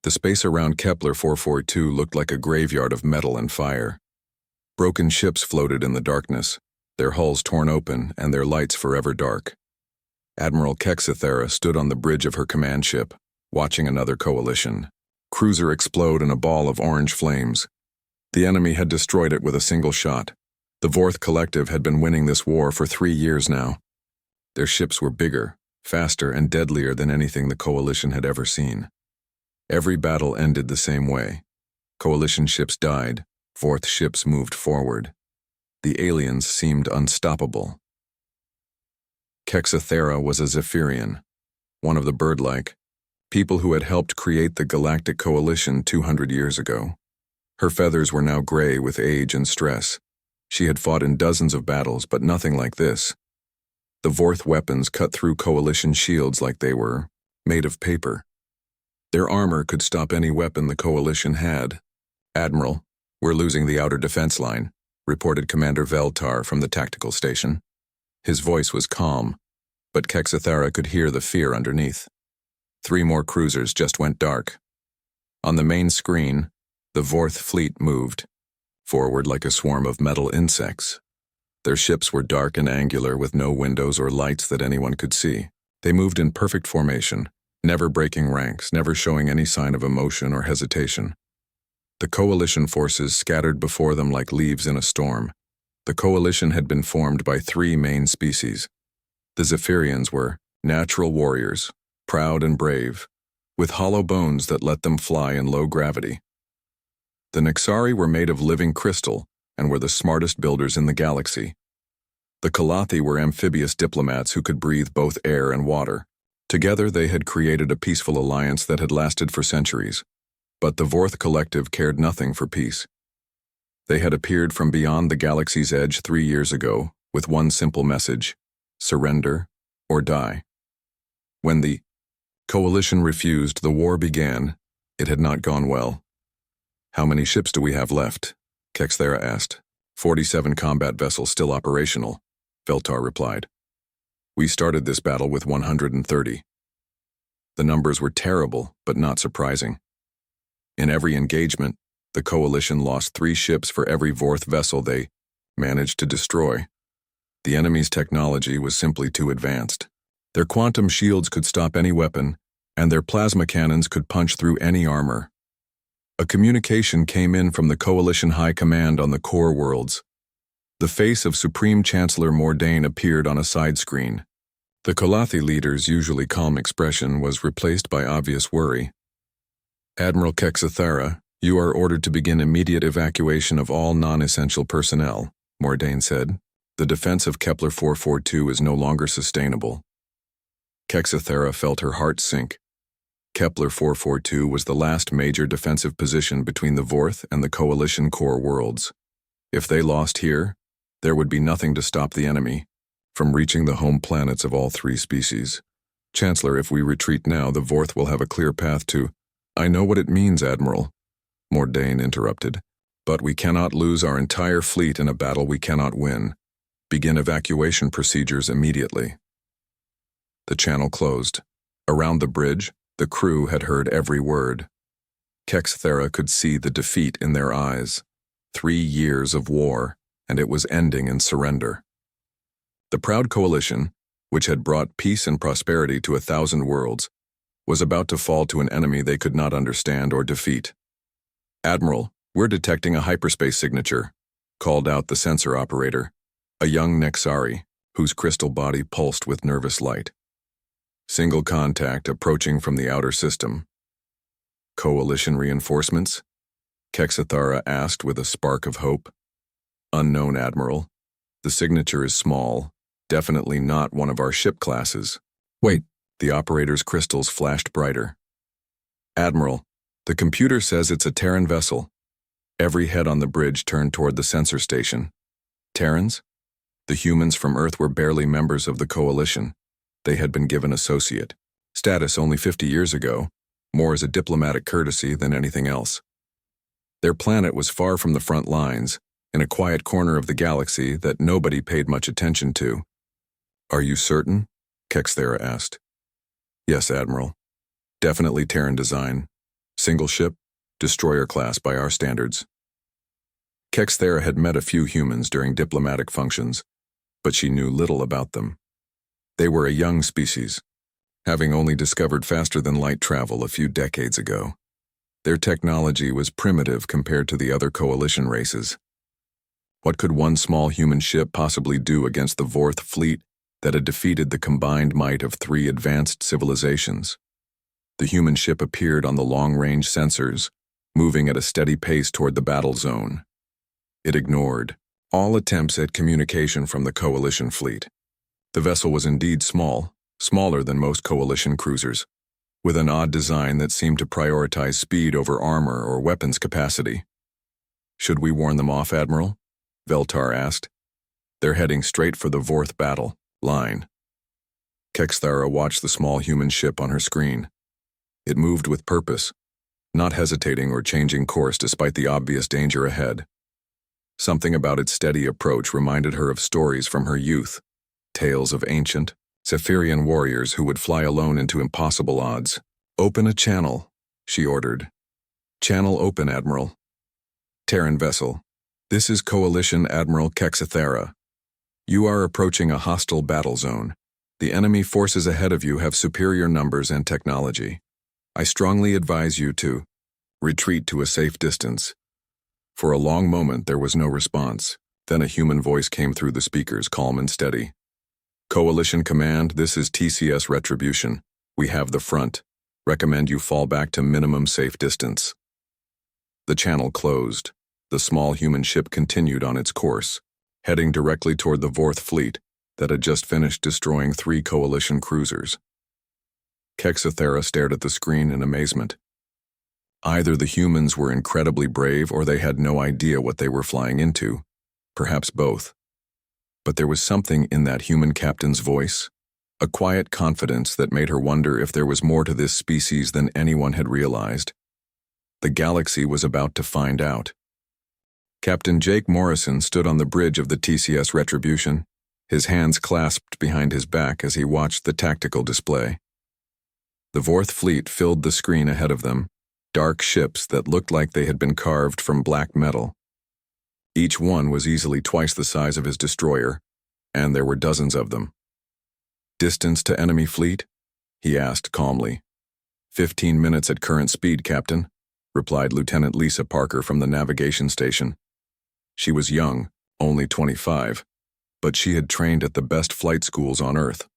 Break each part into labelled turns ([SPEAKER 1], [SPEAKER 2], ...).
[SPEAKER 1] The space around Kepler 442 looked like a graveyard of metal and fire. Broken ships floated in the darkness, their hulls torn open and their lights forever dark. Admiral Kexithera stood on the bridge of her command ship, watching another coalition cruiser explode in a ball of orange flames. The enemy had destroyed it with a single shot. The Vorth Collective had been winning this war for 3 years now. Their ships were bigger, faster, and deadlier than anything the Coalition had ever seen. Every battle ended the same way. Coalition ships died, Vorth ships moved forward. The aliens seemed unstoppable. Kexithera was a Zephyrian, one of the bird-like, people who had helped create the Galactic Coalition 200 years ago. Her feathers were now gray with age and stress. She had fought in dozens of battles, but nothing like this. The Vorth weapons cut through Coalition shields like they were made of paper. Their armor could stop any weapon the Coalition had. "Admiral, we're losing the outer defense line," reported Commander Veltar from the tactical station. His voice was calm, but Kexithera could hear the fear underneath. 3 more cruisers just went dark. On the main screen, the Vorth fleet moved forward like a swarm of metal insects. Their ships were dark and angular with no windows or lights that anyone could see. They moved in perfect formation, never breaking ranks, never showing any sign of emotion or hesitation. The Coalition forces scattered before them like leaves in a storm. The Coalition had been formed by 3 main species. The Zephyrians were natural warriors, proud and brave, with hollow bones that let them fly in low gravity. The Nexari were made of living crystal and were the smartest builders in the galaxy. The Kalathi were amphibious diplomats who could breathe both air and water. Together they had created a peaceful alliance that had lasted for centuries. But the Vorth Collective cared nothing for peace. They had appeared from beyond the galaxy's edge 3 years ago with one simple message: surrender or die. When the Coalition refused, the war began. It had not gone well. "How many ships do we have left?" Kexithera asked. 47 combat vessels still operational," Veltar replied. "We started this battle with 130. The numbers were terrible, but not surprising. In every engagement, the Coalition lost 3 ships for every Vorth vessel they managed to destroy. The enemy's technology was simply too advanced. Their quantum shields could stop any weapon, and their plasma cannons could punch through any armor. A communication came in from the Coalition High Command on the core worlds. The face of Supreme Chancellor Mordain appeared on a side screen. The Kalathi leader's usually calm expression was replaced by obvious worry. "Admiral Kexithera, you are ordered to begin immediate evacuation of all non-essential personnel," Mordain said. "The defense of Kepler 442 is no longer sustainable." Kexithera felt her heart sink. Kepler 442 was the last major defensive position between the Vorth and the Coalition core worlds. If they lost here, there would be nothing to stop the enemy from reaching the home planets of all 3 species. "Chancellor, if we retreat now, the Vorth will have a clear path to—" "I know what it means, Admiral," Mordain interrupted. "But we cannot lose our entire fleet in a battle we cannot win. Begin evacuation procedures immediately." The channel closed. Around the bridge, the crew had heard every word. Kexithera could see the defeat in their eyes. 3 years of war, and it was ending in surrender. The proud Coalition, which had brought peace and prosperity to 1,000 worlds, was about to fall to an enemy they could not understand or defeat. "Admiral, we're detecting a hyperspace signature," called out the sensor operator, a young Nexari, whose crystal body pulsed with nervous light. "Single contact approaching from the outer system." "Coalition reinforcements?" Kexithera asked with a spark of hope. "Unknown, Admiral. The signature is small, definitely not one of our ship classes." "Wait." The operator's crystals flashed brighter. "Admiral, the computer says it's a Terran vessel." Every head on the bridge turned toward the sensor station. Terrans? The humans from Earth were barely members of the Coalition. They had been given associate status only 50 years ago, more as a diplomatic courtesy than anything else. Their planet was far from the front lines, in a quiet corner of the galaxy that nobody paid much attention to. "Are you certain?" Kexithera asked. "Yes, Admiral. Definitely Terran design. Single ship, destroyer class by our standards. Kexthera had met a few humans during diplomatic functions, but she knew little about them. They were a young species, having only discovered faster-than-light travel a few decades ago. Their technology was primitive compared to the other coalition races. What could one small human ship possibly do against the Vorth fleet that had defeated the combined might of 3 advanced civilizations? The human ship appeared on the long-range sensors, moving at a steady pace toward the battle zone. It ignored all attempts at communication from the coalition fleet. The vessel was indeed small, smaller than most coalition cruisers, with an odd design that seemed to prioritize speed over armor or weapons capacity. "Should we warn them off, Admiral?" Veltar asked. "They're heading straight for the Vorth battle line." Kexthera watched the small human ship on her screen. It moved with purpose, not hesitating or changing course despite the obvious danger ahead. Something about its steady approach reminded her of stories from her youth, tales of ancient, Zephyrian warriors who would fly alone into impossible odds. "Open a channel," she ordered. "Channel open, Admiral." "Terran vessel. This is Coalition Admiral Kexthera. You are approaching a hostile battle zone. The enemy forces ahead of you have superior numbers and technology. I strongly advise you to retreat to a safe distance." For a long moment there was no response. Then a human voice came through the speakers, calm and steady. "Coalition Command, this is TCS Retribution. We have the front. Recommend you fall back to minimum safe distance." The channel closed. The small human ship continued on its course, heading directly toward the Vorth fleet that had just finished destroying 3 coalition cruisers. Kexthera stared at the screen in amazement. Either the humans were incredibly brave or they had no idea what they were flying into, perhaps both. But there was something in that human captain's voice, a quiet confidence that made her wonder if there was more to this species than anyone had realized. The galaxy was about to find out. Captain Jake Morrison stood on the bridge of the TCS Retribution, his hands clasped behind his back as he watched the tactical display. The Vorth fleet filled the screen ahead of them, dark ships that looked like they had been carved from black metal. Each one was easily twice the size of his destroyer, and there were dozens of them. "Distance to enemy fleet?" he asked calmly. 15 minutes at current speed, Captain," replied Lieutenant Lisa Parker from the navigation station. She was young, only 25, but she had trained at the best flight schools on Earth.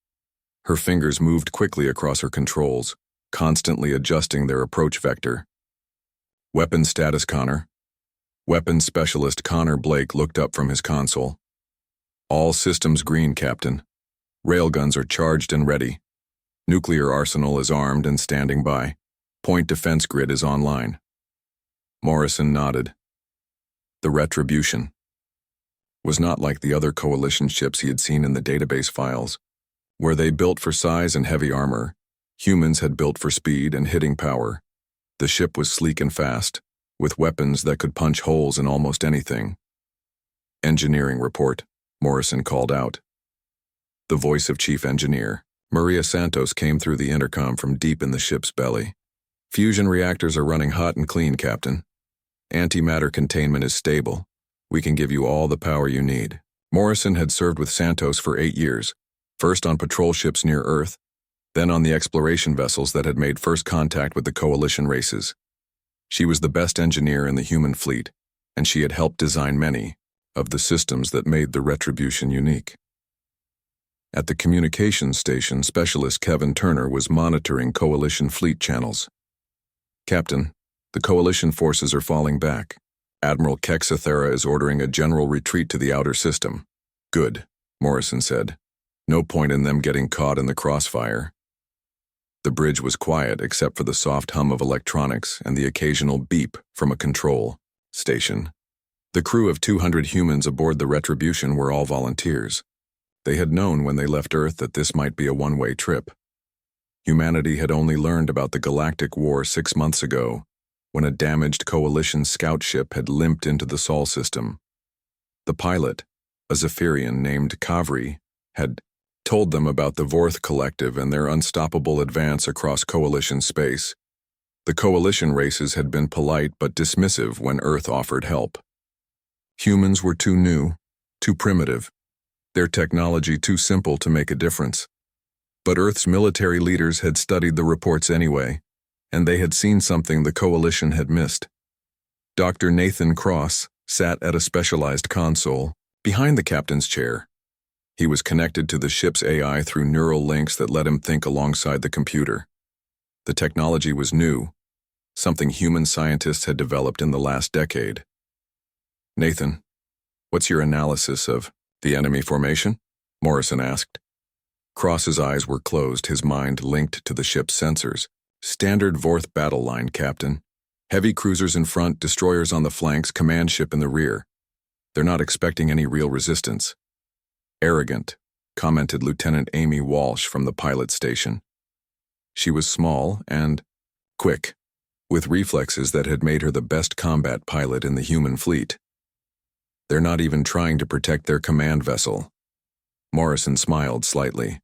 [SPEAKER 1] Her fingers moved quickly across her controls, constantly adjusting their approach vector. "Weapons status, Connor." Weapons Specialist Connor Blake looked up from his console. "All systems green, Captain. Railguns are charged and ready. Nuclear arsenal is armed and standing by. Point defense grid is online." Morrison nodded. The Retribution was not like the other coalition ships he had seen in the database files. Were they built for size and heavy armor? Humans had built for speed and hitting power. The ship was sleek and fast, with weapons that could punch holes in almost anything. "Engineering report," Morrison called out. The voice of Chief Engineer, Maria Santos, came through the intercom from deep in the ship's belly. "Fusion reactors are running hot and clean, Captain. Antimatter containment is stable. We can give you all the power you need." Morrison had served with Santos for 8 years, first on patrol ships near Earth, then on the exploration vessels that had made first contact with the coalition races. She was the best engineer in the human fleet, and she had helped design many of the systems that made the Retribution unique. At the communications station, Specialist Kevin Turner was monitoring coalition fleet channels. "Captain, the coalition forces are falling back. Admiral Kexthera is ordering a general retreat to the outer system." "Good," Morrison said. "No point in them getting caught in the crossfire." The bridge was quiet except for the soft hum of electronics and the occasional beep from a control station. The crew of 200 humans aboard the Retribution were all volunteers. They had known when they left Earth that this might be a one-way trip. Humanity had only learned about the Galactic War 6 months ago, when a damaged coalition scout ship had limped into the Sol system. The pilot, a Zephyrian named Kavri, had told them about the Vorth Collective and their unstoppable advance across coalition space. The coalition races had been polite but dismissive when Earth offered help. Humans were too new, too primitive, their technology too simple to make a difference. But Earth's military leaders had studied the reports anyway, and they had seen something the coalition had missed. Dr. Nathan Cross sat at a specialized console, behind the captain's chair. He was connected to the ship's AI through neural links that let him think alongside the computer. The technology was new, something human scientists had developed in the last decade. "Nathan, what's your analysis of the enemy formation?" Morrison asked. Cross's eyes were closed, his mind linked to the ship's sensors. "Standard Vorth battle line, Captain. Heavy cruisers in front, destroyers on the flanks, command ship in the rear. They're not expecting any real resistance." "Arrogant," commented Lieutenant Amy Walsh from the pilot station. She was small and quick, with reflexes that had made her the best combat pilot in the human fleet. "They're not even trying to protect their command vessel." Morrison smiled slightly.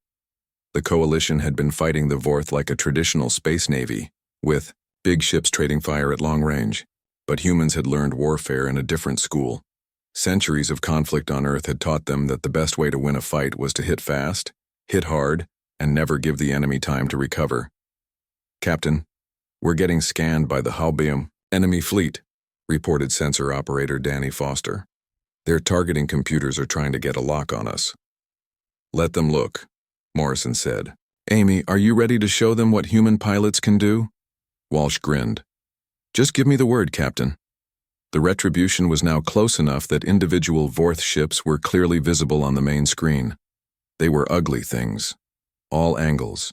[SPEAKER 1] The coalition had been fighting the Vorth like a traditional space navy, with big ships trading fire at long range. But humans had learned warfare in a different school. Centuries of conflict on Earth had taught them that the best way to win a fight was to hit fast, hit hard, and never give the enemy time to recover. "Captain, we're getting scanned by the Halbium enemy fleet," reported sensor operator Danny Foster. "Their targeting computers are trying to get a lock on us." "Let them look," Morrison said. "Amy, are you ready to show them what human pilots can do?" Walsh grinned. "Just give me the word, Captain." The Retribution was now close enough that individual Vorth ships were clearly visible on the main screen. They were ugly things, all angles,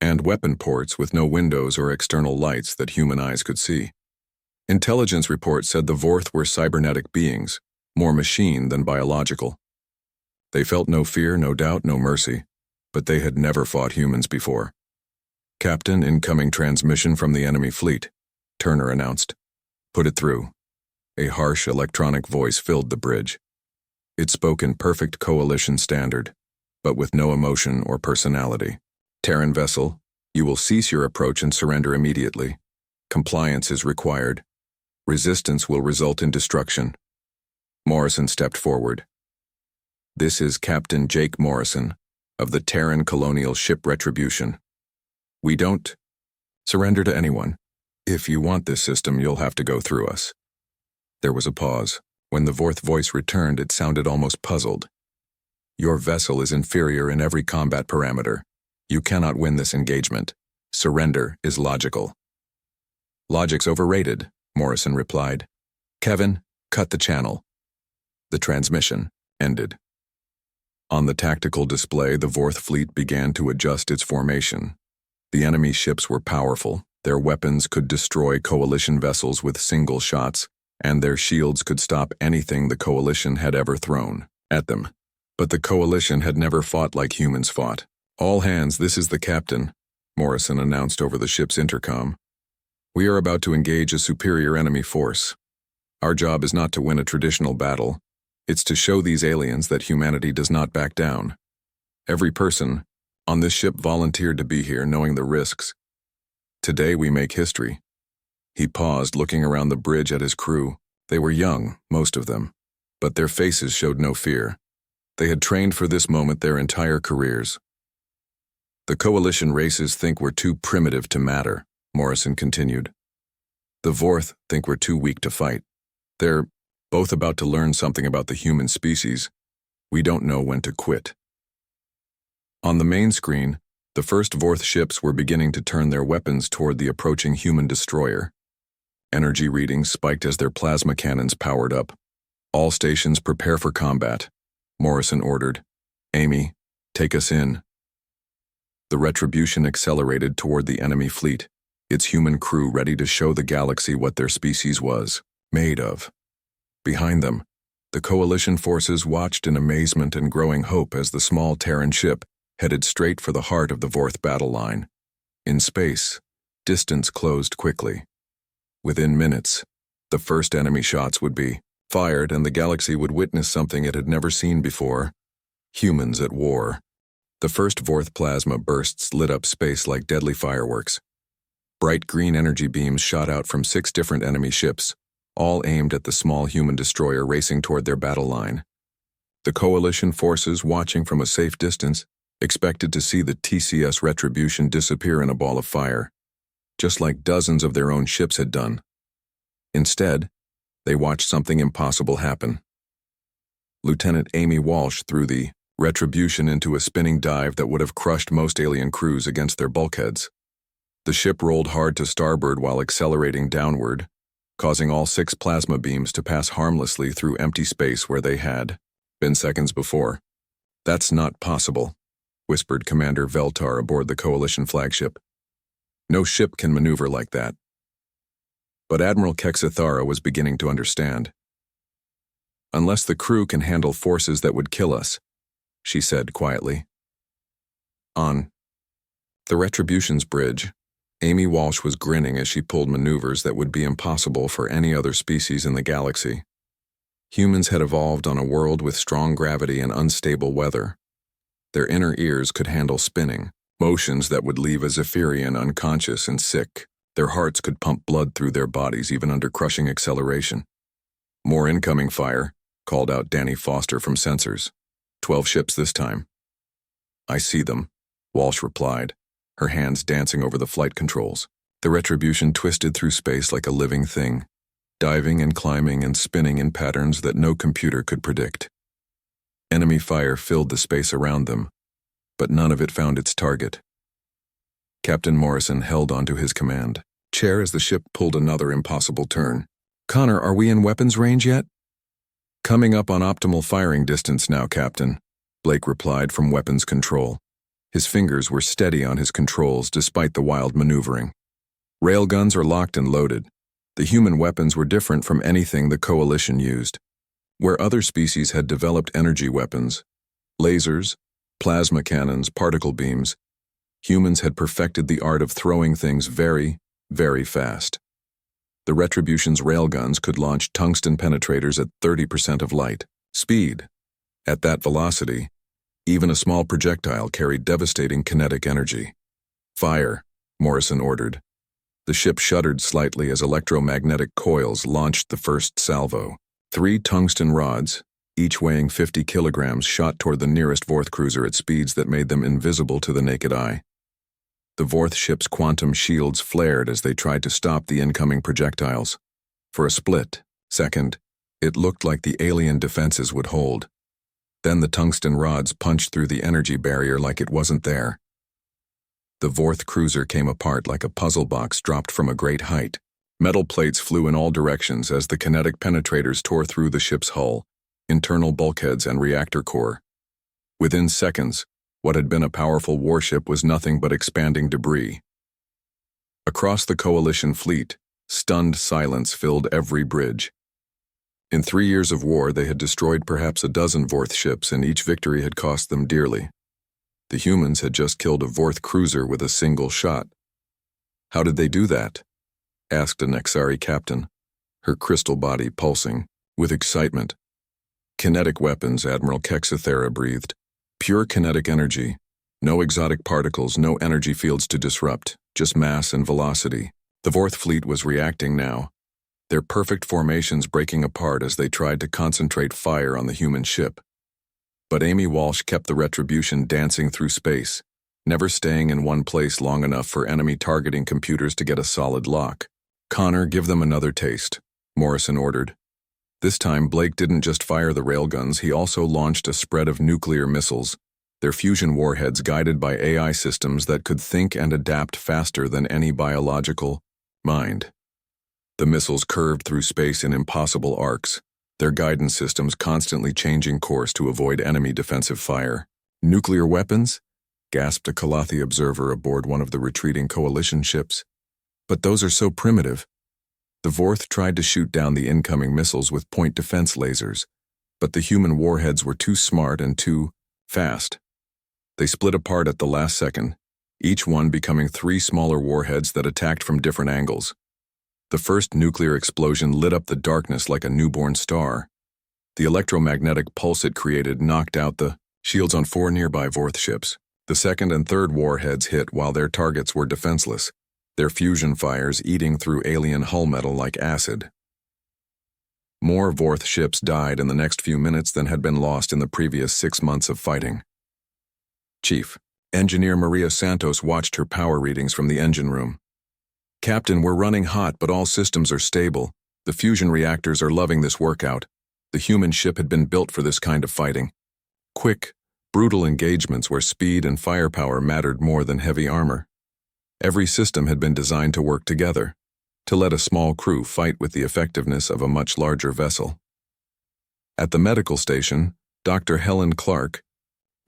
[SPEAKER 1] and weapon ports with no windows or external lights that human eyes could see. Intelligence reports said the Vorth were cybernetic beings, more machine than biological. They felt no fear, no doubt, no mercy, but they had never fought humans before. "Captain, incoming transmission from the enemy fleet," Turner announced. "Put it through." A harsh electronic voice filled the bridge. It spoke in perfect coalition standard, but with no emotion or personality. "Terran vessel, you will cease your approach and surrender immediately. Compliance is required. Resistance will result in destruction." Morrison stepped forward. "This is Captain Jake Morrison, of the Terran colonial ship Retribution. We don't surrender to anyone. If you want this system, you'll have to go through us." There was a pause. When the Vorth voice returned, it sounded almost puzzled. "Your vessel is inferior in every combat parameter. You cannot win this engagement. Surrender is logical." "Logic's overrated," Morrison replied. "Kevin, cut the channel." The transmission ended. On the tactical display, the Vorth fleet began to adjust its formation. The enemy ships were powerful, their weapons could destroy coalition vessels with single shots, and their shields could stop anything the coalition had ever thrown at them. But the coalition had never fought like humans fought. "All hands, this is the captain," Morrison announced over the ship's intercom. "We are about to engage a superior enemy force. Our job is not to win a traditional battle. It's to show these aliens that humanity does not back down. Every person on this ship volunteered to be here knowing the risks. Today we make history." He paused, looking around the bridge at his crew. They were young, most of them, but their faces showed no fear. They had trained for this moment their entire careers. "The coalition races think we're too primitive to matter," Morrison continued. "The Vorth think we're too weak to fight. They're both about to learn something about the human species. We don't know when to quit." On the main screen, the first Vorth ships were beginning to turn their weapons toward the approaching human destroyer. Energy readings spiked as their plasma cannons powered up. "All stations prepare for combat," Morrison ordered. "Amy, take us in." The Retribution accelerated toward the enemy fleet, its human crew ready to show the galaxy what their species was made of. Behind them, the coalition forces watched in amazement and growing hope as the small Terran ship headed straight for the heart of the Vorth battle line. In space, distance closed quickly. Within minutes, the first enemy shots would be fired and the galaxy would witness something it had never seen before: humans at war. The first Vorth plasma bursts lit up space like deadly fireworks. Bright green energy beams shot out from 6 different enemy ships, all aimed at the small human destroyer racing toward their battle line. The Coalition forces, watching from a safe distance, expected to see the TCS Retribution disappear in a ball of fire, just like dozens of their own ships had done. Instead, they watched something impossible happen. Lieutenant Amy Walsh threw the Retribution into a spinning dive that would have crushed most alien crews against their bulkheads. The ship rolled hard to starboard while accelerating downward, causing all 6 plasma beams to pass harmlessly through empty space where they had been seconds before. "That's not possible," whispered Commander Veltar aboard the Coalition flagship. "No ship can maneuver like that." But Admiral Kexithara was beginning to understand. "Unless the crew can handle forces that would kill us," she said quietly. On the Retribution's bridge, Amy Walsh was grinning as she pulled maneuvers that would be impossible for any other species in the galaxy. Humans had evolved on a world with strong gravity and unstable weather. Their inner ears could handle spinning, motions that would leave a Zephyrian unconscious and sick. Their hearts could pump blood through their bodies even under crushing acceleration. "More incoming fire," called out Danny Foster from sensors. 12 ships this time." "I see them," Walsh replied, her hands dancing over the flight controls. The Retribution twisted through space like a living thing, diving and climbing and spinning in patterns that no computer could predict. Enemy fire filled the space around them, but none of it found its target. Captain Morrison held onto his command chair as the ship pulled another impossible turn. "Connor, are we in weapons range yet?" "Coming up on optimal firing distance now, Captain," Blake replied from weapons control. His fingers were steady on his controls despite the wild maneuvering. Railguns are locked and loaded. The human weapons were different from anything the Coalition used. Where other species had developed energy weapons, lasers, plasma cannons, particle beams, humans had perfected the art of throwing things very, very fast. The Retribution's railguns could launch tungsten penetrators at 30% of light speed. At that velocity, even a small projectile carried devastating kinetic energy. "Fire," Morrison ordered. The ship shuddered slightly as electromagnetic coils launched the first salvo. 3 tungsten rods, each weighing 50 kilograms, shot toward the nearest Vorth cruiser at speeds that made them invisible to the naked eye. The Vorth ship's quantum shields flared as they tried to stop the incoming projectiles. For a split second, it looked like the alien defenses would hold. Then the tungsten rods punched through the energy barrier like it wasn't there. The Vorth cruiser came apart like a puzzle box dropped from a great height. Metal plates flew in all directions as the kinetic penetrators tore through the ship's hull, internal bulkheads, and reactor core. Within seconds, what had been a powerful warship was nothing but expanding debris. Across the Coalition fleet, stunned silence filled every bridge. In 3 years of war, they had destroyed perhaps a dozen Vorth ships, and each victory had cost them dearly. The humans had just killed a Vorth cruiser with a single shot. "How did they do that?" asked a Nexari captain, her crystal body pulsing with excitement. "Kinetic weapons," Admiral Kexithara breathed. "Pure kinetic energy. No exotic particles, no energy fields to disrupt, just mass and velocity." The Vorth fleet was reacting now, their perfect formations breaking apart as they tried to concentrate fire on the human ship. But Amy Walsh kept the Retribution dancing through space, never staying in one place long enough for enemy targeting computers to get a solid lock. "Connor, give them another taste," Morrison ordered. This time, Blake didn't just fire the railguns, he also launched a spread of nuclear missiles, their fusion warheads guided by AI systems that could think and adapt faster than any biological mind. The missiles curved through space in impossible arcs, their guidance systems constantly changing course to avoid enemy defensive fire. "Nuclear weapons?" gasped a Kalathi observer aboard one of the retreating Coalition ships. "But those are so primitive." The Vorth tried to shoot down the incoming missiles with point defense lasers, but the human warheads were too smart and too fast. They split apart at the last second, each one becoming 3 smaller warheads that attacked from different angles. The first nuclear explosion lit up the darkness like a newborn star. The electromagnetic pulse it created knocked out the shields on 4 nearby Vorth ships. The second and third warheads hit while their targets were defenseless, their fusion fires eating through alien hull metal like acid. More Vorth ships died in the next few minutes than had been lost in the previous 6 months of fighting. Chief, Engineer Maria Santos watched her power readings from the engine room. Captain, we're running hot, but all systems are stable. The fusion reactors are loving this workout. The human ship had been built for this kind of fighting. Quick, brutal engagements where speed and firepower mattered more than heavy armor. Every system had been designed to work together, to let a small crew fight with the effectiveness of a much larger vessel. At the medical station, Dr. Helen Clark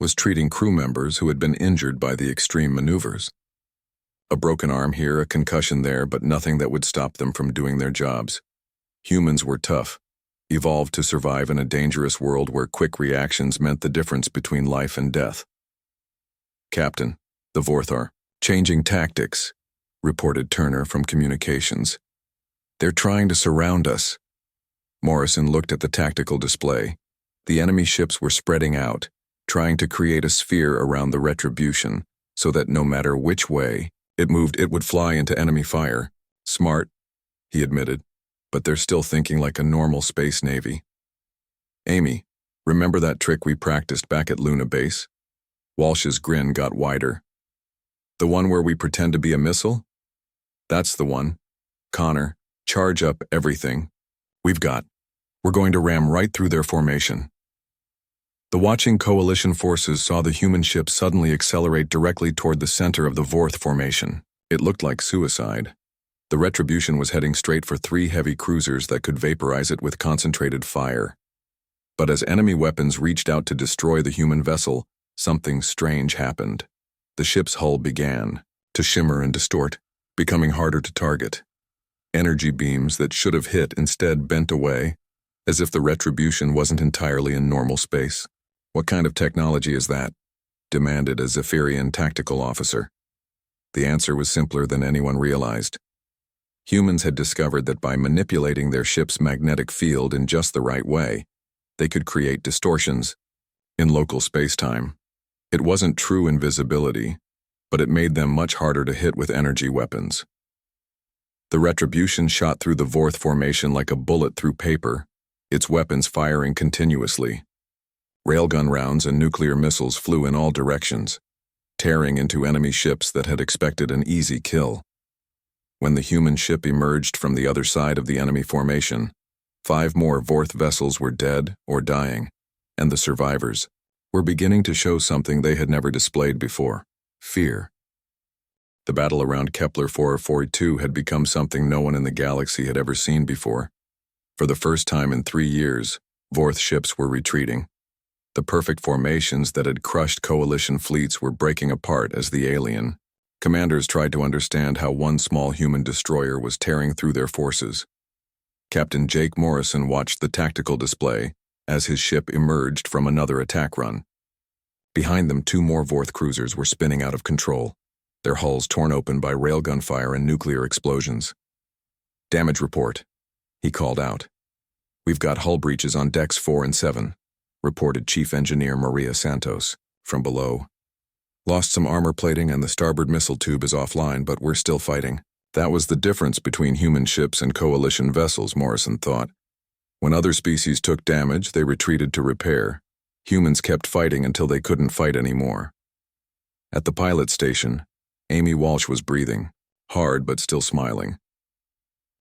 [SPEAKER 1] was treating crew members who had been injured by the extreme maneuvers. A broken arm here, a concussion there, but nothing that would stop them from doing their jobs. Humans were tough, evolved to survive in a dangerous world where quick reactions meant the difference between life and death. Captain, the Vorth are changing tactics, reported Turner from communications. They're trying to surround us. Morrison looked at the tactical display. The enemy ships were spreading out, trying to create a sphere around the Retribution, so that no matter which way it moved, it would fly into enemy fire. Smart, he admitted, but they're still thinking like a normal space navy. Amy, remember that trick we practiced back at Luna Base? Walsh's grin got wider. The one where we pretend to be a missile? That's the one. Connor, charge up everything. We're going to ram right through their formation. The watching coalition forces saw the human ship suddenly accelerate directly toward the center of the Vorth formation. It looked like suicide. The Retribution was heading straight for 3 heavy cruisers that could vaporize it with concentrated fire. But as enemy weapons reached out to destroy the human vessel, something strange happened. The ship's hull began to shimmer and distort, becoming harder to target. Energy beams that should have hit instead bent away, as if the Retribution wasn't entirely in normal space. What kind of technology is that? Demanded a Zephyrian tactical officer. The answer was simpler than anyone realized. Humans had discovered that by manipulating their ship's magnetic field in just the right way, they could create distortions in local space-time. It wasn't true invisibility, but it made them much harder to hit with energy weapons. The Retribution shot through the Vorth formation like a bullet through paper, its weapons firing continuously. Railgun rounds and nuclear missiles flew in all directions, tearing into enemy ships that had expected an easy kill. When the human ship emerged from the other side of the enemy formation, 5 more Vorth vessels were dead or dying, and the survivors were beginning to show something they had never displayed before: fear. The battle around Kepler 442 had become something no one in the galaxy had ever seen before. For the first time in 3 years, Vorth ships were retreating. The perfect formations that had crushed coalition fleets were breaking apart as the alien commanders tried to understand how one small human destroyer was tearing through their forces. Captain Jake Morrison watched the tactical display as his ship emerged from another attack run. Behind them, 2 more Vorth cruisers were spinning out of control, their hulls torn open by railgun fire and nuclear explosions. Damage report, he called out. We've got hull breaches on decks 4 and 7, reported Chief Engineer Maria Santos from below. Lost some armor plating and the starboard missile tube is offline, but we're still fighting. That was the difference between human ships and coalition vessels, Morrison thought. When other species took damage, they retreated to repair. Humans kept fighting until they couldn't fight anymore. At the pilot station, Amy Walsh was breathing, hard but still smiling.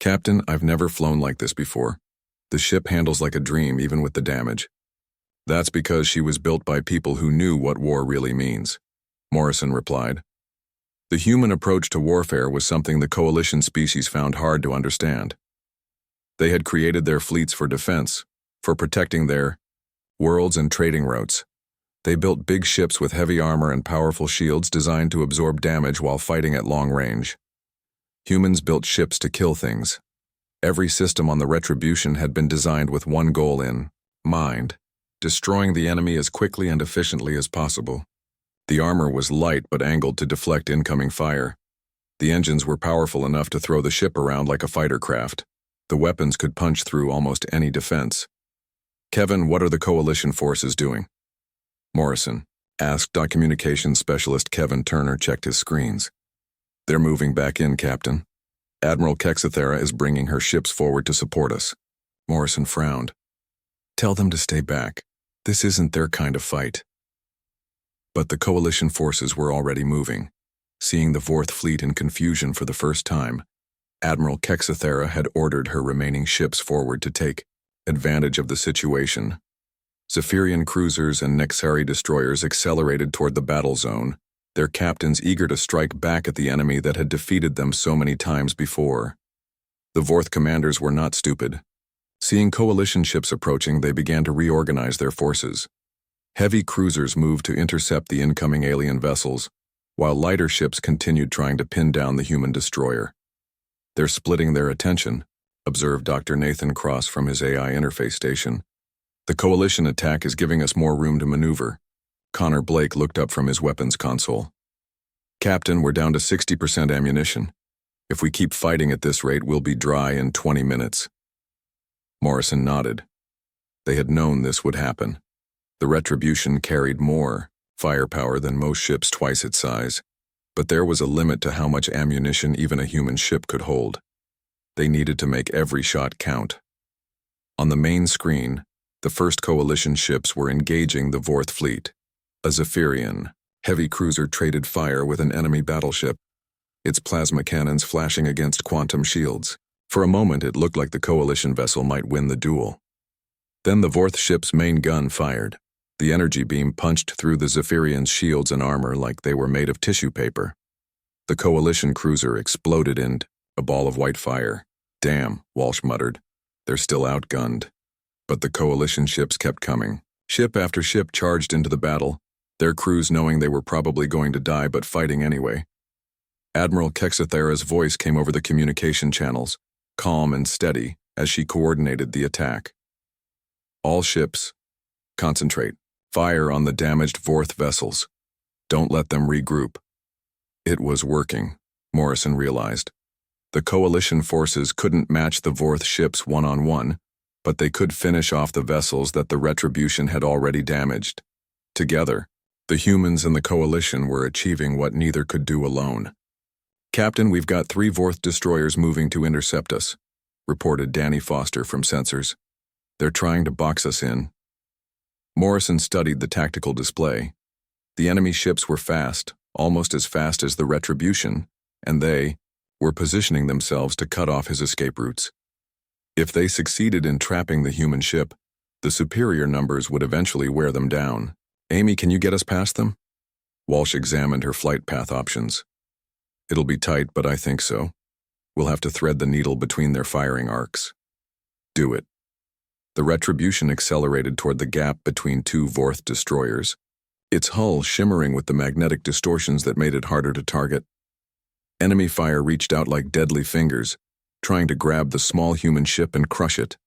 [SPEAKER 1] Captain, I've never flown like this before. The ship handles like a dream even with the damage. That's because she was built by people who knew what war really means, Morrison replied. The human approach to warfare was something the coalition species found hard to understand. They had created their fleets for defense, for protecting their worlds and trading routes. They built big ships with heavy armor and powerful shields designed to absorb damage while fighting at long range. Humans built ships to kill things. Every system on the Retribution had been designed with one goal in mind: destroying the enemy as quickly and efficiently as possible. The armor was light but angled to deflect incoming fire. The engines were powerful enough to throw the ship around like a fighter craft. The weapons could punch through almost any defense. Kevin, what are the coalition forces doing? Morrison asked. Communications specialist Kevin Turner checked his screens. They're moving back in, Captain. Admiral Kexithera is bringing her ships forward to support us. Morrison frowned. Tell them to stay back. This isn't their kind of fight. But the coalition forces were already moving. Seeing the Vorth fleet in confusion for the first time, Admiral Kexithera had ordered her remaining ships forward to take advantage of the situation. Zephyrian cruisers and Nexari destroyers accelerated toward the battle zone, their captains eager to strike back at the enemy that had defeated them so many times before. The Vorth commanders were not stupid. Seeing coalition ships approaching, they began to reorganize their forces. Heavy cruisers moved to intercept the incoming alien vessels, while lighter ships continued trying to pin down the human destroyer. They're splitting their attention, observed Dr. Nathan Cross from his AI interface station. The coalition attack is giving us more room to maneuver. Connor Blake looked up from his weapons console. Captain, we're down to 60% ammunition. If we keep fighting at this rate, we'll be dry in 20 minutes. Morrison nodded. They had known this would happen. The Retribution carried more firepower than most ships twice its size, but there was a limit to how much ammunition even a human ship could hold. They needed to make every shot count. On the main screen, the first coalition ships were engaging the Vorth fleet. A Zephyrian heavy cruiser traded fire with an enemy battleship, its plasma cannons flashing against quantum shields. For a moment, it looked like the coalition vessel might win the duel. Then the Vorth ship's main gun fired. The energy beam punched through the Zephyrian's shields and armor like they were made of tissue paper. The coalition cruiser exploded in a ball of white fire. Damn, Walsh muttered. They're still outgunned. But the coalition ships kept coming. Ship after ship charged into the battle, their crews knowing they were probably going to die but fighting anyway. Admiral Kexithera's voice came over the communication channels, calm and steady, as she coordinated the attack. All ships, concentrate. Fire on the damaged Vorth vessels. Don't let them regroup. It was working, Morrison realized. The coalition forces couldn't match the Vorth ships one-on-one, but they could finish off the vessels that the Retribution had already damaged. Together, the humans and the coalition were achieving what neither could do alone. Captain, we've got 3 Vorth destroyers moving to intercept us, reported Danny Foster from sensors. They're trying to box us in. Morrison studied the tactical display. The enemy ships were fast, almost as fast as the Retribution, and they were positioning themselves to cut off his escape routes. If they succeeded in trapping the human ship, the superior numbers would eventually wear them down. Amy, can you get us past them? Walsh examined her flight path options. It'll be tight, but I think so. We'll have to thread the needle between their firing arcs. Do it. The Retribution accelerated toward the gap between 2 Vorth destroyers, its hull shimmering with the magnetic distortions that made it harder to target. Enemy fire reached out like deadly fingers, trying to grab the small human ship and crush it.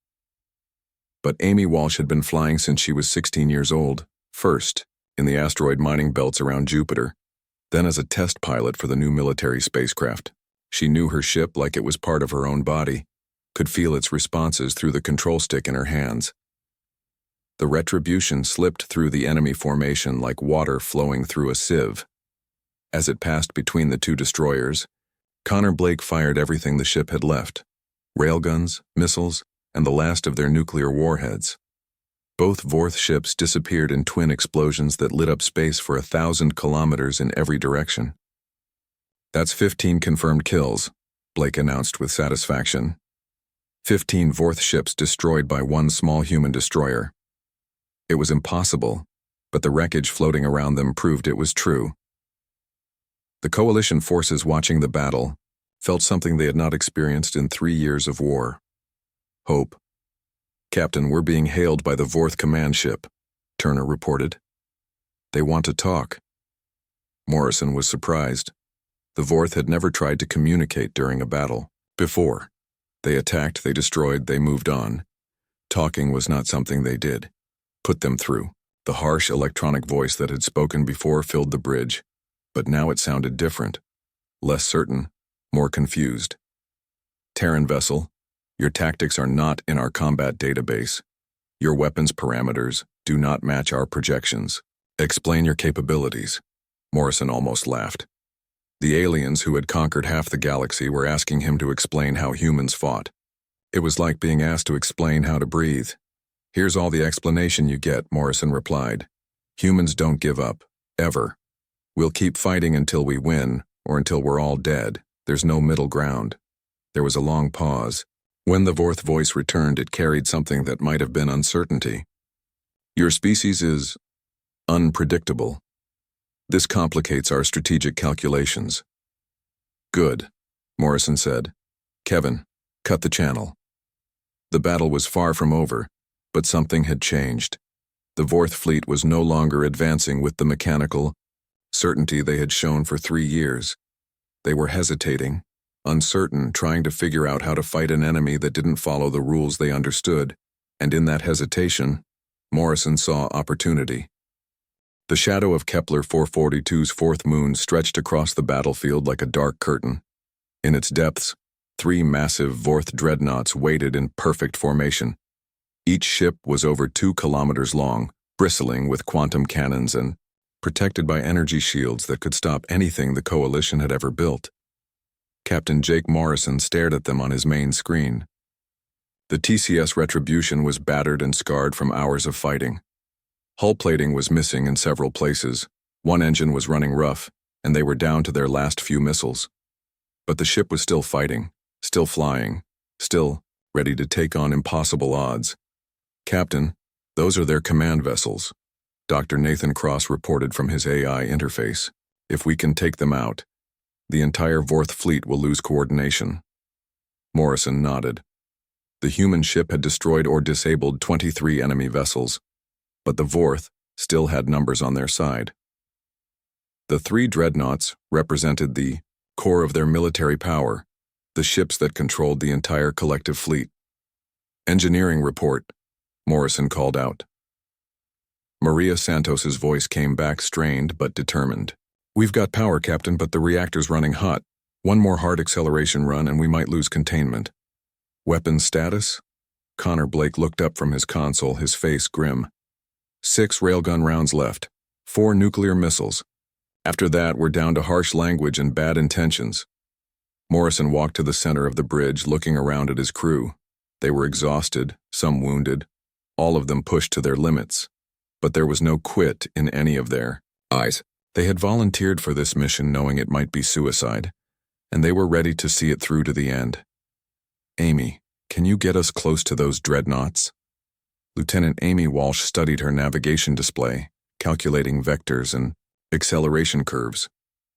[SPEAKER 1] But Amy Walsh had been flying since she was 16 years old, first in the asteroid mining belts around Jupiter, then as a test pilot for the new military spacecraft. She knew her ship like it was part of her own body, could feel its responses through the control stick in her hands. The Retribution slipped through the enemy formation like water flowing through a sieve. As it passed between the 2 destroyers, Connor Blake fired everything the ship had left: railguns, missiles, and the last of their nuclear warheads. Both Vorth ships disappeared in twin explosions that lit up space for 1,000 kilometers in every direction. That's 15 confirmed kills, Blake announced with satisfaction. 15 Vorth ships destroyed by 1 small human destroyer. It was impossible, but the wreckage floating around them proved it was true. The coalition forces watching the battle felt something they had not experienced in 3 years of war. Hope. Captain, we're being hailed by the Vorth command ship, Turner reported. They want to talk. Morrison was surprised. The Vorth had never tried to communicate during a battle before. They attacked, they destroyed, they moved on. Talking was not something they did. Put them through. The harsh electronic voice that had spoken before filled the bridge, but now it sounded different. Less certain, more confused. Terran vessel, your tactics are not in our combat database. Your weapons parameters do not match our projections. Explain your capabilities. Morrison almost laughed. The aliens who had conquered half the galaxy were asking him to explain how humans fought. It was like being asked to explain how to breathe. "Here's all the explanation you get," Morrison replied. "Humans don't give up, ever. We'll keep fighting until we win, or until we're all dead. There's no middle ground." There was a long pause. When the fourth voice returned, it carried something that might have been uncertainty. "Your species is unpredictable. This complicates our strategic calculations." "Good," Morrison said. "Kevin, cut the channel." The battle was far from over, but something had changed. The Vorth fleet was no longer advancing with the mechanical certainty they had shown for 3 years. They were hesitating, uncertain, trying to figure out how to fight an enemy that didn't follow the rules they understood, and in that hesitation, Morrison saw opportunity. The shadow of Kepler 442's fourth moon stretched across the battlefield like a dark curtain. In its depths, 3 massive Vorth dreadnoughts waited in perfect formation. Each ship was over 2 kilometers long, bristling with quantum cannons and protected by energy shields that could stop anything the Coalition had ever built. Captain Jake Morrison stared at them on his main screen. The TCS Retribution was battered and scarred from hours of fighting. Hull plating was missing in several places, one engine was running rough, and they were down to their last few missiles. But the ship was still fighting, still flying, still ready to take on impossible odds. "Captain, those are their command vessels," Dr. Nathan Cross reported from his AI interface. "If we can take them out, the entire Vorth fleet will lose coordination." Morrison nodded. The human ship had destroyed or disabled 23 enemy vessels, but the Vorth still had numbers on their side. The 3 dreadnoughts represented the core of their military power, the ships that controlled the entire collective fleet. "Engineering report," Morrison called out. Maria Santos's voice came back strained but determined. "We've got power, Captain, but the reactor's running hot. One more hard acceleration run and we might lose containment." "Weapons status?" Connor Blake looked up from his console, his face grim. 6 railgun rounds left. 4 nuclear missiles. After that, we're down to harsh language and bad intentions." Morrison walked to the center of the bridge, looking around at his crew. They were exhausted, some wounded, all of them pushed to their limits. But there was no quit in any of their eyes. They had volunteered for this mission knowing it might be suicide, and they were ready to see it through to the end. "Amy, can you get us close to those dreadnoughts?" Lieutenant Amy Walsh studied her navigation display, calculating vectors and acceleration curves.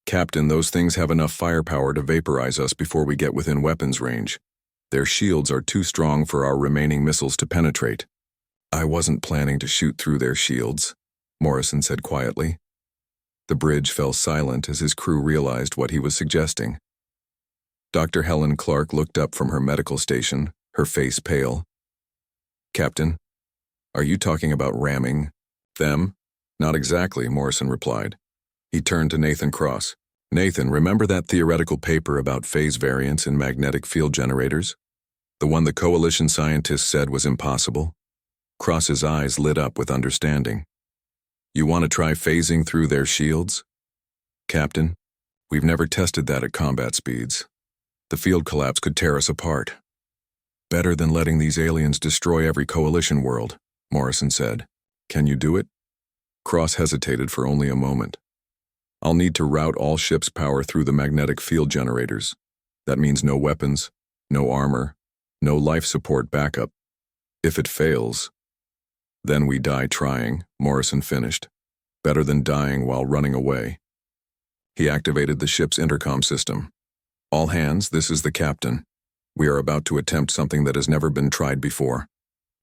[SPEAKER 1] "Captain, those things have enough firepower to vaporize us before we get within weapons range. Their shields are too strong for our remaining missiles to penetrate." "I wasn't planning to shoot through their shields," Morrison said quietly. The bridge fell silent as his crew realized what he was suggesting. Dr. Helen Clark looked up from her medical station, her face pale. "Captain, are you talking about ramming them?" "Not exactly," Morrison replied. He turned to Nathan Cross. "Nathan, remember that theoretical paper about phase variance in magnetic field generators? The one the Coalition scientists said was impossible?" Cross's eyes lit up with understanding. "You want to try phasing through their shields?" "Captain, we've never tested that at combat speeds. The field collapse could tear us apart." "Better than letting these aliens destroy every Coalition world," Morrison said. "Can you do it?" Cross hesitated for only a moment. "I'll need to route all ships' power through the magnetic field generators. That means no weapons, no armor, no life support backup. If it fails, then we die trying," Morrison finished. "Better than dying while running away." He activated the ship's intercom system. "All hands, this is the captain. We are about to attempt something that has never been tried before.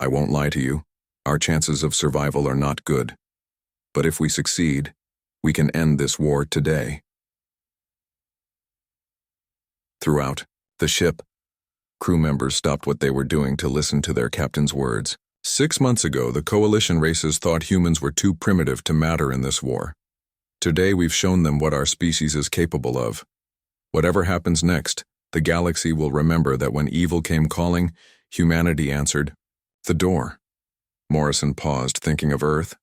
[SPEAKER 1] I won't lie to you, our chances of survival are not good. But if we succeed, we can end this war today." Throughout the ship, crew members stopped what they were doing to listen to their captain's words. 6 months ago, the Coalition races thought humans were too primitive to matter in this war. Today we've shown them what our species is capable of. Whatever happens next, the galaxy will remember that when evil came calling, humanity answered the door. Morrison paused, thinking of Earth.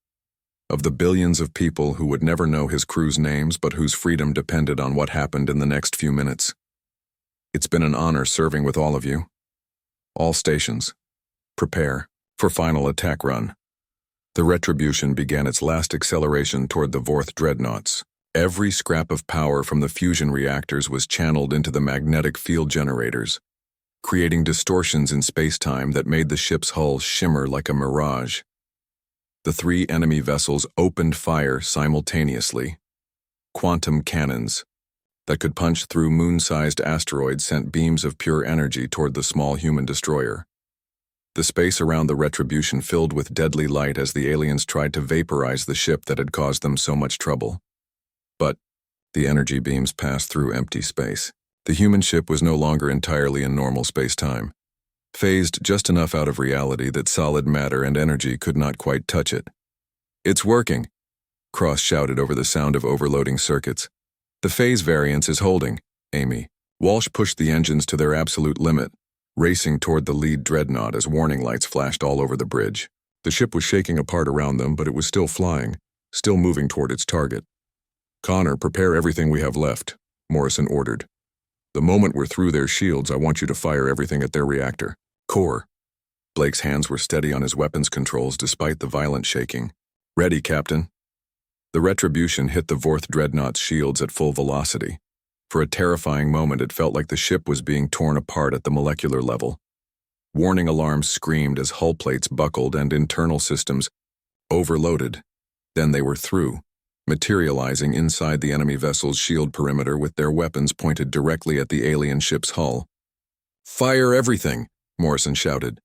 [SPEAKER 1] of the billions of people who would never know his crew's names but whose freedom depended on what happened in the next few minutes. It's been an honor serving with all of you. All stations, prepare for final attack run. The Retribution began its last acceleration toward the Vorth dreadnoughts. Every scrap of power from the fusion reactors was channeled into the magnetic field generators, creating distortions in space-time that made the ship's hull shimmer like a mirage. The three enemy vessels opened fire simultaneously. Quantum cannons that could punch through moon-sized asteroids sent beams of pure energy toward the small human destroyer. The space around the Retribution filled with deadly light as the aliens tried to vaporize the ship that had caused them so much trouble. But the energy beams passed through empty space. The human ship was no longer entirely in normal space-time, phased just enough out of reality that solid matter and energy could not quite touch it. "It's working," Cross shouted over the sound of overloading circuits. "The phase variance is holding, Amy." Walsh pushed the engines to their absolute limit, racing toward the lead dreadnought as warning lights flashed all over the bridge. The ship was shaking apart around them, but it was still flying, still moving toward its target. "Connor, prepare everything we have left," Morrison ordered. "The moment we're through their shields, I want you to fire everything at their reactor core." Blake's hands were steady on his weapons controls despite the violent shaking. "Ready, Captain." The Retribution hit the Vorth dreadnought's shields at full velocity. For a terrifying moment, it felt like the ship was being torn apart at the molecular level. Warning alarms screamed as hull plates buckled and internal systems overloaded. Then they were through, materializing inside the enemy vessel's shield perimeter with their weapons pointed directly at the alien ship's hull. "Fire everything," Morrison shouted.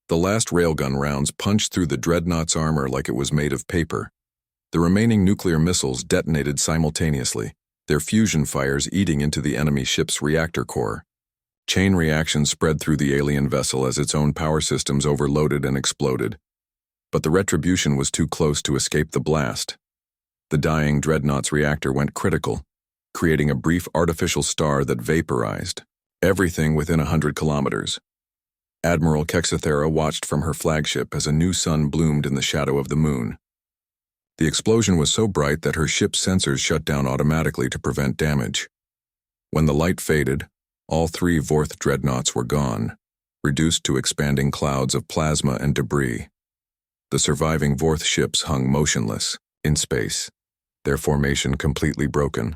[SPEAKER 1] The last railgun rounds punched through the dreadnought's armor like it was made of paper. The remaining nuclear missiles detonated simultaneously, their fusion fires eating into the enemy ship's reactor core. Chain reactions spread through the alien vessel as its own power systems overloaded and exploded. But the Retribution was too close to escape the blast. The dying dreadnought's reactor went critical, creating a brief artificial star that vaporized everything within 100 kilometers. Admiral Kexathera watched from her flagship as a new sun bloomed in the shadow of the moon. The explosion was so bright that her ship's sensors shut down automatically to prevent damage. When the light faded, all three Vorth dreadnoughts were gone, reduced to expanding clouds of plasma and debris. The surviving Vorth ships hung motionless in space, their formation completely broken.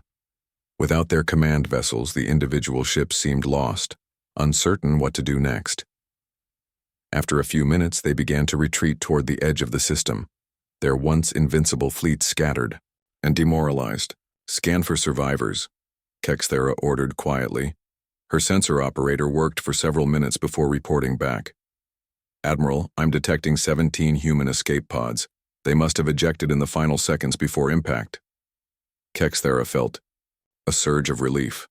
[SPEAKER 1] Without their command vessels, the individual ships seemed lost, uncertain what to do next. After a few minutes, they began to retreat toward the edge of the system, their once invincible fleet scattered and demoralized. "Scan for survivors," Kexathera ordered quietly. Her sensor operator worked for several minutes before reporting back. "Admiral, I'm detecting 17 human escape pods. They must have ejected in the final seconds before impact." Kexathera felt a surge of relief.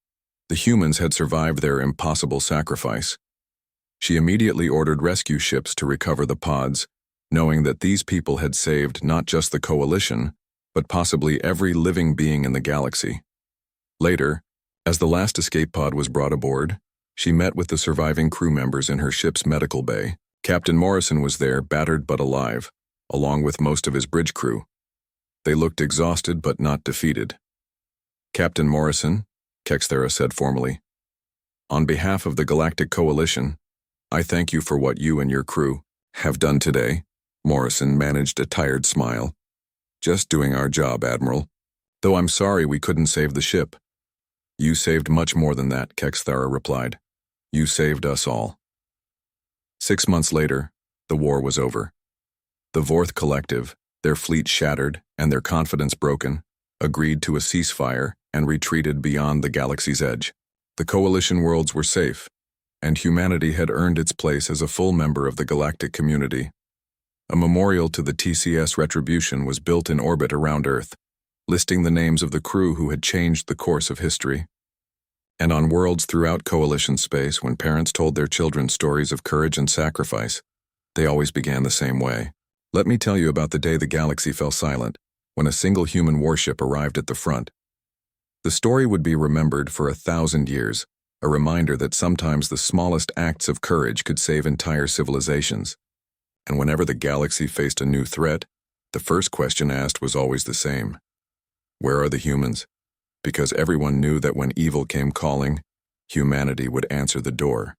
[SPEAKER 1] The humans had survived their impossible sacrifice. She immediately ordered rescue ships to recover the pods, knowing that these people had saved not just the Coalition, but possibly every living being in the galaxy. Later, as the last escape pod was brought aboard, she met with the surviving crew members in her ship's medical bay. Captain Morrison was there, battered but alive, along with most of his bridge crew. They looked exhausted but not defeated. "Captain Morrison," Kexathera said formally, "on behalf of the Galactic Coalition, I thank you for what you and your crew have done today." Morrison managed a tired smile. "Just doing our job, Admiral. Though I'm sorry we couldn't save the ship." "You saved much more than that," Kexathera replied. "You saved us all." 6 months later, the war was over. The Vorth Collective, their fleet shattered and their confidence broken, agreed to a ceasefire and retreated beyond the galaxy's edge. The Coalition worlds were safe, and humanity had earned its place as a full member of the galactic community. A memorial to the TCS Retribution was built in orbit around Earth, listing the names of the crew who had changed the course of history. And on worlds throughout Coalition space, when parents told their children stories of courage and sacrifice, they always began the same way. Let me tell you about the day the galaxy fell silent, when a single human warship arrived at the front. The story would be remembered for 1,000 years, a reminder that sometimes the smallest acts of courage could save entire civilizations. And whenever the galaxy faced a new threat, The first question asked was always the same. Where are the humans? Because everyone knew that when evil came calling, humanity would answer the door.